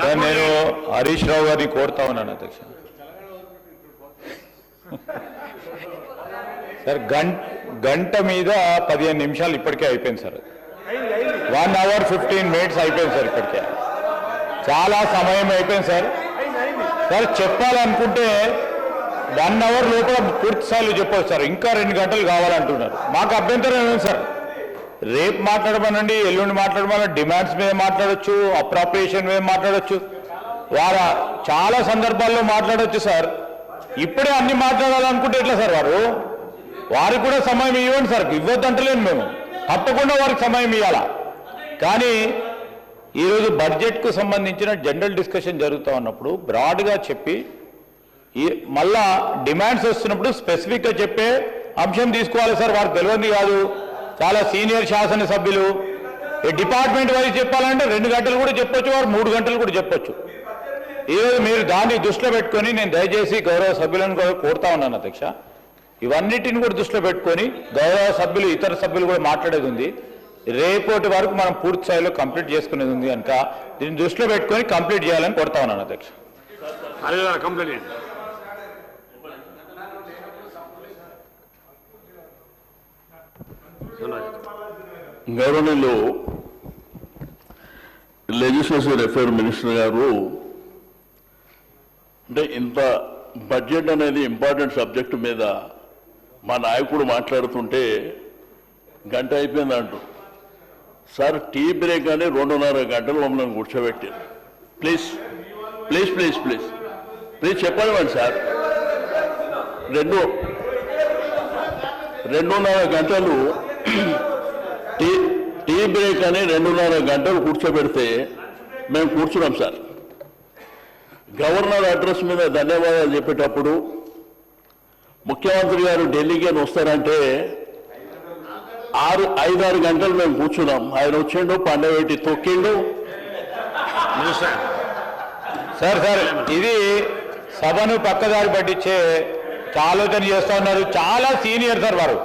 నేను హరీష్ రావు గారిని కోరుతా ఉన్నాను అధ్యక్ష. సార్ గంట మీద 15 నిమిషాలు ఇప్పటికే అయిపోయింది సార్. 1 hour 15 minutes అయిపోయింది సార్. ఇప్పటికే చాలా సమయం అయిపోయింది సార్. సార్ చెప్పాలనుకుంటే 1 hour లోపల పూర్తి స్థాయిలో చెప్పవచ్చు సార్. ఇంకా 2 గంటలు కావాలంటున్నారు. మాకు అభ్యంతరం ఏమి సార్. రేపు మాట్లాడమనండి, ఎల్లుండి మాట్లాడమని డిమాండ్స్ మీద మాట్లాడచ్చు, అప్రాప్రియేషన్ మీద మాట్లాడచ్చు, వారు చాలా సందర్భాల్లో మాట్లాడచ్చు సార్. ఇప్పుడే అన్ని మాట్లాడాలనుకుంటే ఎట్లా సార్? వారికి కూడా సమయం ఇవ్వండి సార్. ఇవ్వద్దంటలేము మేము, తప్పకుండా వారికి సమయం ఇవ్వాలా. కానీ ఈరోజు బడ్జెట్కు సంబంధించిన జనరల్ డిస్కషన్ జరుగుతూ ఉన్నప్పుడు బ్రాడ్గా చెప్పి మళ్ళా డిమాండ్స్ వస్తున్నప్పుడు స్పెసిఫిక్గా చెప్పే అంశం తీసుకోవాలి సార్. వారికి తెలియదు కాదు, చాలా సీనియర్ శాసనసభ్యులు. డిపార్ట్మెంట్ వైజ్ చెప్పాలంటే 2 గంటలు కూడా చెప్పొచ్చు, వారు 3 గంటలు కూడా చెప్పొచ్చు. ఈరోజు మీరు దాన్ని దృష్టిలో పెట్టుకొని నేను దయచేసి గౌరవ సభ్యులను కూడా కోరుతా ఉన్నాను అధ్యక్ష, ఇవన్నిటిని కూడా దృష్టిలో పెట్టుకొని గౌరవ సభ్యులు ఇతర సభ్యులు కూడా మాట్లాడేది ఉంది. రేపటి వరకు మనం పూర్తి స్థాయిలో కంప్లీట్ చేసుకునేది ఉంది కనుక దీన్ని దృష్టిలో పెట్టుకొని కంప్లీట్ చేయాలని కోరుతా ఉన్నాను అధ్యక్ష. గవర్నర్లో లెజిస్లేటివ్ అఫైర్ మినిస్టర్ గారు అంటే ఇంత బడ్జెట్ అనేది ఇంపార్టెంట్ సబ్జెక్టు మీద మా నాయకుడు మాట్లాడుతుంటే గంట అయిపోయింది అంటూ. సార్ టీ బ్రేక్ అని 2.5 గంటలు మమ్మల్ని కూర్చోబెట్టారు. Please please please please please చెప్పనివ్వండి సార్. 2.5 గంటలు టీ బ్రేక్ అని 2.5 గంటలు కూర్చోబెడితే మేము కూర్చున్నాం సార్. గవర్నర్ అడ్రస్ మీద ధన్యవాదాలు చెప్పేటప్పుడు ముఖ్యమంత్రి గారు ఢిల్లీకి వస్తారంటే 5-6 గంటలు మేము కూర్చున్నాం. ఆయన వచ్చిండు, పండబెట్టి తొక్కిండు. సార్ ఇది సభను పక్కదారి పట్టించే ఆలోచన చేస్తూ ఉన్నారు. చాలా సీనియర్ సార్ వారు.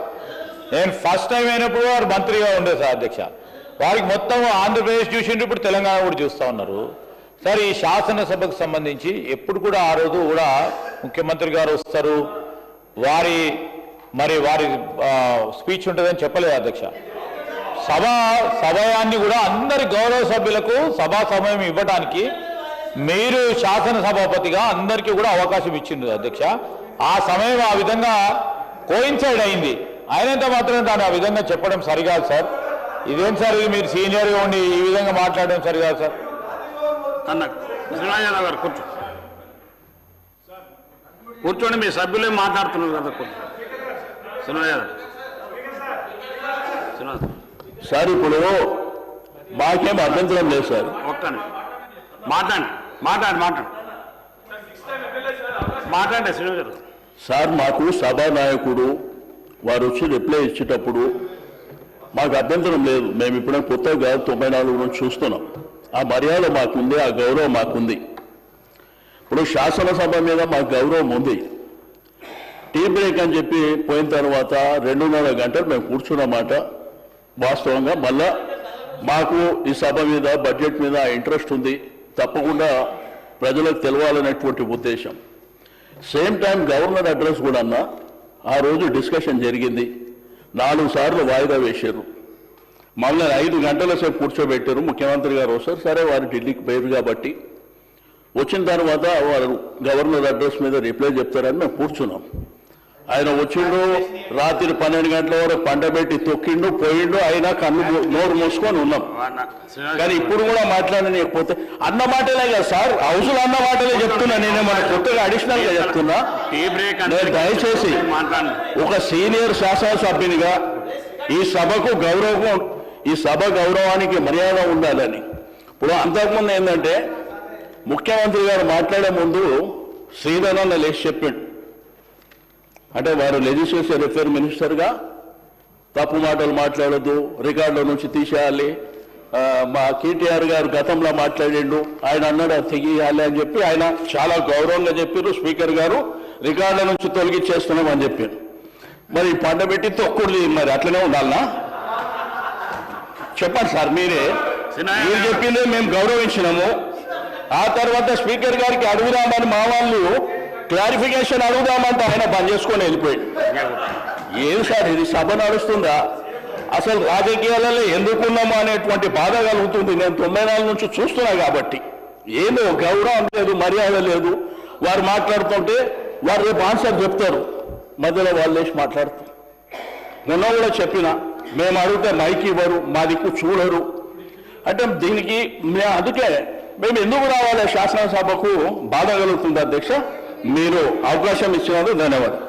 నేను ఫస్ట్ టైం అయినప్పుడు వారు మంత్రిగా ఉండే సార్ అధ్యక్ష. వారికి మొత్తం ఆంధ్రప్రదేశ్ చూసిండు, ఇప్పుడు తెలంగాణ కూడా చూస్తూ ఉన్నారు సార్. ఈ శాసనసభకు సంబంధించి ఎప్పుడు కూడా ఆ రోజు కూడా ముఖ్యమంత్రి గారు వస్తారు, వారి స్పీచ్ ఉంటుందని చెప్పలేదు అధ్యక్ష. సమయాన్ని కూడా అందరి గౌరవ సభ్యులకు సభా సమయం ఇవ్వడానికి మీరు శాసనసభాపతిగా అందరికీ కూడా అవకాశం ఇచ్చింది అధ్యక్ష. ఆ సమయం ఆ విధంగా కోయిన్సైడ్ అయింది. అయినంత మాత్రం దాన్ని ఆ విధంగా చెప్పడం సరికాదు సార్. ఇదేం సార్, ఇది మీరు సీనియర్గా ఉండి ఈ విధంగా మాట్లాడడం సరికాదు సార్. గారు కూర్చోండి, మీ సభ్యులే మాట్లాడుతున్నారు కదా. సార్ ఇప్పుడు మాకేం అభ్యంతరం లేదు సార్. ఒక్కని మాట్లాడండి శ్రీనివాస్ గారు. సార్ మాకు సభానాయకుడు వారు వచ్చి రిప్లై ఇచ్చేటప్పుడు మాకు అభ్యంతరం లేదు. మేము ఇప్పుడే కొత్తగా కాదు, 94 నుంచి చూస్తున్నాం. ఆ మర్యాద మాకుంది, ఆ గౌరవం మాకుంది. ఇప్పుడు శాసనసభ మీద మాకు గౌరవం ఉంది. టీ బ్రేక్ అని చెప్పి పోయిన తర్వాత 2.5 గంటలు మేము కూర్చున్నమాట వాస్తవంగా. మళ్ళా మాకు ఈ సభ మీద బడ్జెట్ మీద ఇంట్రెస్ట్ ఉంది, తప్పకుండా ప్రజలకు తెలవాలనేటువంటి ఉద్దేశం. సేమ్ టైం గవర్నర్ అడ్రస్ కూడా అన్న ఆ రోజు డిస్కషన్ జరిగింది. 4 సార్లు వాయిదా వేశారు. మళ్ళీ 5 గంటల సేపు కూర్చోబెట్టారు. ముఖ్యమంత్రి గారు వస్తారు, సరే వారు ఢిల్లీకి పోయారు కాబట్టి వచ్చిన తర్వాత వారు గవర్నర్ అడ్రస్ మీద రిప్లై చెప్తారని మేము కూర్చున్నాం. ఆయన వచ్చిండు, రాత్రి 12 గంటల వరకు పండబెట్టి తొక్కిండు, పోయిండు. అయినా నోరు మూసుకొని ఉన్నాం. కానీ ఇప్పుడు కూడా మాట్లాడలేకపోతే అన్న మాటలే కదా సార్, హౌస్లో అన్న మాటలే చెప్తున్నా. నేనే మన కొత్తగా అడిషనల్ గా చెప్తున్నా. దయచేసి ఒక సీనియర్ శాసనసభ్యునిగా ఈ సభకు గౌరవం, ఈ సభ గౌరవానికి మర్యాద ఉండాలని. ఇప్పుడు అంతకుముందు ఏంటంటే ముఖ్యమంత్రి గారు మాట్లాడే ముందు శ్రీధరన్న లేచి చెప్పిండు. అంటే వారు లెజిస్లేటివ్ అఫైర్ మినిస్టర్గా తప్పు మాటలు మాట్లాడద్దు, రికార్డుల నుంచి తీసేయాలి. మా కేటీఆర్ గారు గతంలో మాట్లాడిండు, ఆయన అన్నాడు అది తెగియాలి అని చెప్పి ఆయన చాలా గౌరవంగా చెప్పారు. స్పీకర్ గారు రికార్డుల నుంచి తొలగించేస్తున్నాం అని చెప్పారు. మరి పండబెట్టి తొక్కుడు మరి అట్లనే ఉండాలనా? చెప్పండి సార్, మీరు చెప్పిందే మేము గౌరవించినాము. ఆ తర్వాత స్పీకర్ గారికి అడుగుదామని మా వాళ్ళు క్లారిఫికేషన్ అడుగుదామంటే ఆయన బంద్ చేసుకొని వెళ్ళిపోయాడు. ఏం సార్ ఇది సభ నడుస్తుందా? అసలు రాజకీయాలలో ఎందుకున్నామా అనేటువంటి బాధ కలుగుతుంది. నేను 94 నుంచి చూస్తున్నా కాబట్టి ఏదో గౌరవం లేదు, మర్యాద లేదు. వారు మాట్లాడుతుంటే వారు రేపు ఆన్సర్ చెప్తారు, మధ్యలో వాళ్ళు వేసి మాట్లాడుతారు. మొన్న కూడా చెప్పిన, మేము అడిగితే మైక్ ఇవ్వరు, మా దిక్కు చూడరు అంటే దీనికి అందుకే మేము ఎందుకు రావాలి శాసనసభకు బాధ కలుగుతుంది. అధ్యక్ష, మీరు అవకాశం ఇచ్చినందుకు ధన్యవాదాలు.